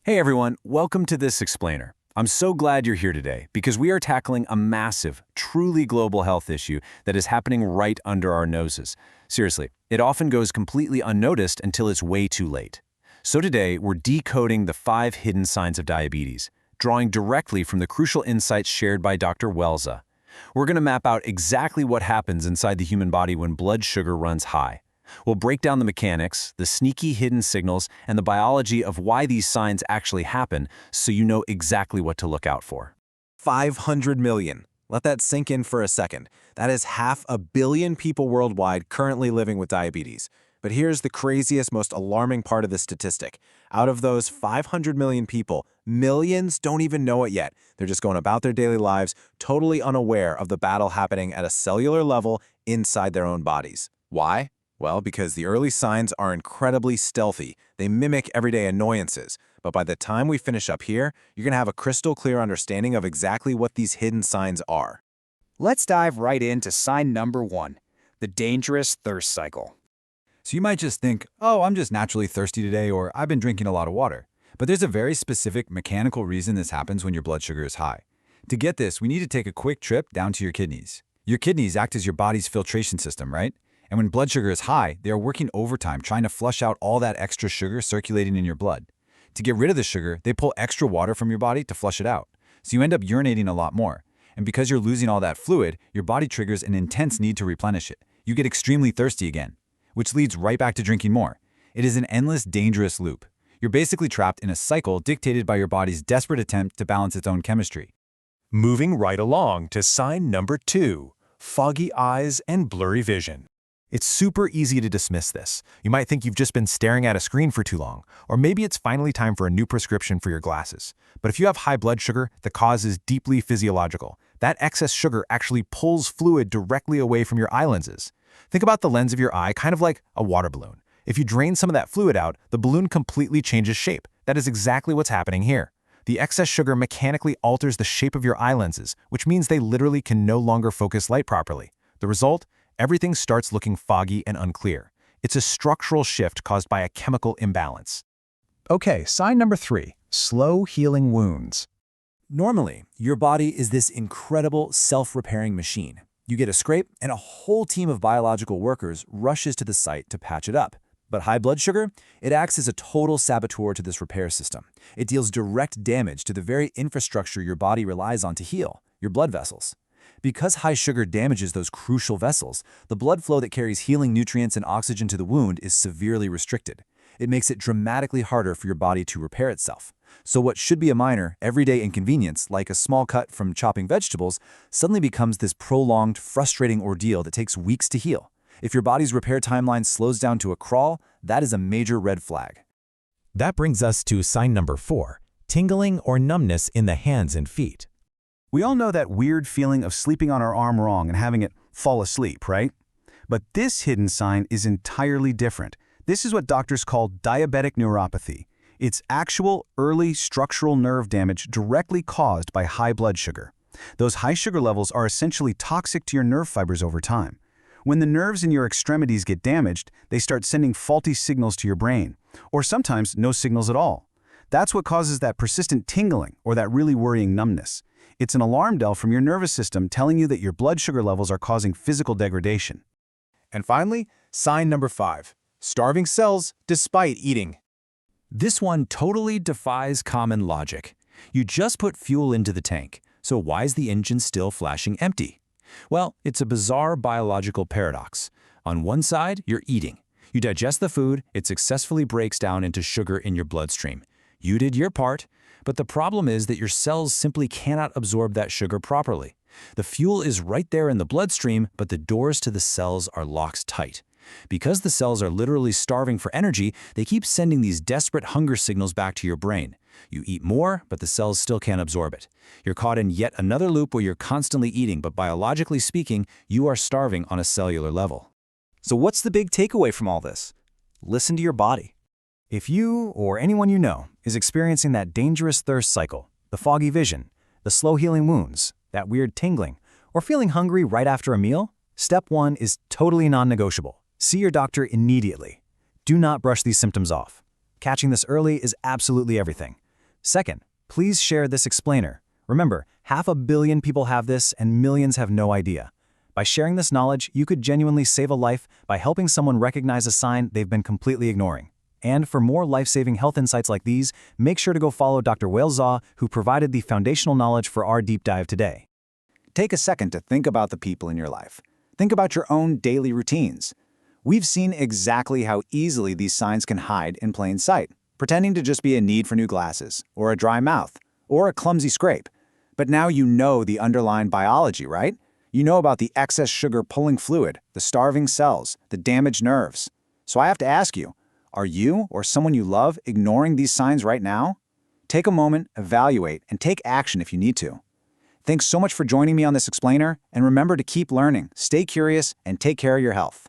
Hey everyone, welcome to this explainer. I'm so glad you're here today because we are tackling a massive, truly global health issue that is happening right under our noses. Seriously, it often goes completely unnoticed until it's way too late. So today, we're decoding the 5 hidden signs of diabetes, drawing directly from the crucial insights shared by Dr. Welza. We're going to map out exactly what happens inside the human body when blood sugar runs high. We'll break down the mechanics, the sneaky hidden signals, and the biology of why these signs actually happen so you know exactly what to look out for. 500 million. Let that sink in for a second. That is 500 million people worldwide currently living with diabetes. But here's the craziest, most alarming part of the statistic. Out of those 500 million people, millions don't even know it yet. They're just going about their daily lives, totally unaware of the battle happening at a cellular level inside their own bodies. Why? Well, because the early signs are incredibly stealthy. They mimic everyday annoyances. But by the time we finish up here, you're going to have a crystal clear understanding of exactly what these hidden signs are. Let's dive right into sign number 1, the dangerous thirst cycle. So you might just think, oh, I'm just naturally thirsty today, or I've been drinking a lot of water. But there's a very specific mechanical reason this happens when your blood sugar is high. To get this, we need to take a quick trip down to your kidneys. Your kidneys act as your body's filtration system, right? And when blood sugar is high, they are working overtime trying to flush out all that extra sugar circulating in your blood. To get rid of the sugar, they pull extra water from your body to flush it out. So you end up urinating a lot more. And because you're losing all that fluid, your body triggers an intense need to replenish it. You get extremely thirsty again, which leads right back to drinking more. It is an endless, dangerous loop. You're basically trapped in a cycle dictated by your body's desperate attempt to balance its own chemistry. Moving right along to sign number 2, foggy eyes and blurry vision. It's super easy to dismiss this. You might think you've just been staring at a screen for too long, or maybe it's finally time for a new prescription for your glasses. But if you have high blood sugar, the cause is deeply physiological. That excess sugar actually pulls fluid directly away from your eye lenses. Think about the lens of your eye kind of like a water balloon. If you drain some of that fluid out, the balloon completely changes shape. That is exactly what's happening here. The excess sugar mechanically alters the shape of your eye lenses, which means they literally can no longer focus light properly. The result? Everything starts looking foggy and unclear. It's a structural shift caused by a chemical imbalance. Okay, sign number 3, slow healing wounds. Normally, your body is this incredible self-repairing machine. You get a scrape, and a whole team of biological workers rushes to the site to patch it up. But high blood sugar, it acts as a total saboteur to this repair system. It deals direct damage to the very infrastructure your body relies on to heal, your blood vessels. Because high sugar damages those crucial vessels, the blood flow that carries healing nutrients and oxygen to the wound is severely restricted. It makes it dramatically harder for your body to repair itself. So what should be a minor, everyday inconvenience, like a small cut from chopping vegetables, suddenly becomes this prolonged, frustrating ordeal that takes weeks to heal. If your body's repair timeline slows down to a crawl, that is a major red flag. That brings us to sign number 4, tingling or numbness in the hands and feet. We all know that weird feeling of sleeping on our arm wrong and having it fall asleep, right? But this hidden sign is entirely different. This is what doctors call diabetic neuropathy. It's actual early structural nerve damage directly caused by high blood sugar. Those high sugar levels are essentially toxic to your nerve fibers over time. When the nerves in your extremities get damaged, they start sending faulty signals to your brain, or sometimes no signals at all. That's what causes that persistent tingling or that really worrying numbness. It's an alarm bell from your nervous system telling you that your blood sugar levels are causing physical degradation. And finally, sign number 5, starving cells despite eating. This one totally defies common logic. You just put fuel into the tank, so why is the engine still flashing empty? Well, it's a bizarre biological paradox. On one side, you're eating. You digest the food, it successfully breaks down into sugar in your bloodstream. You did your part, but the problem is that your cells simply cannot absorb that sugar properly. The fuel is right there in the bloodstream, but the doors to the cells are locked tight. Because the cells are literally starving for energy, they keep sending these desperate hunger signals back to your brain. You eat more, but the cells still can't absorb it. You're caught in yet another loop where you're constantly eating, but biologically speaking, you are starving on a cellular level. So what's the big takeaway from all this? Listen to your body. If you or anyone you know is experiencing that dangerous thirst cycle, the foggy vision, the slow healing wounds, that weird tingling, or feeling hungry right after a meal, step 1 is totally non-negotiable. See your doctor immediately. Do not brush these symptoms off. Catching this early is absolutely everything. Second, please share this explainer. Remember, 500 million people have this and millions have no idea. By sharing this knowledge, you could genuinely save a life by helping someone recognize a sign they've been completely ignoring. And for more life-saving health insights like these, make sure to go follow Dr. Wales, who provided the foundational knowledge for our deep dive today. Take a second to think about the people in your life. Think about your own daily routines. We've seen exactly how easily these signs can hide in plain sight, pretending to just be a need for new glasses, or a dry mouth, or a clumsy scrape. But now you know the underlying biology, right? You know about the excess sugar pulling fluid, the starving cells, the damaged nerves. So I have to ask you, are you or someone you love ignoring these signs right now? Take a moment, evaluate, and take action if you need to. Thanks so much for joining me on this explainer, and remember to keep learning, stay curious, and take care of your health.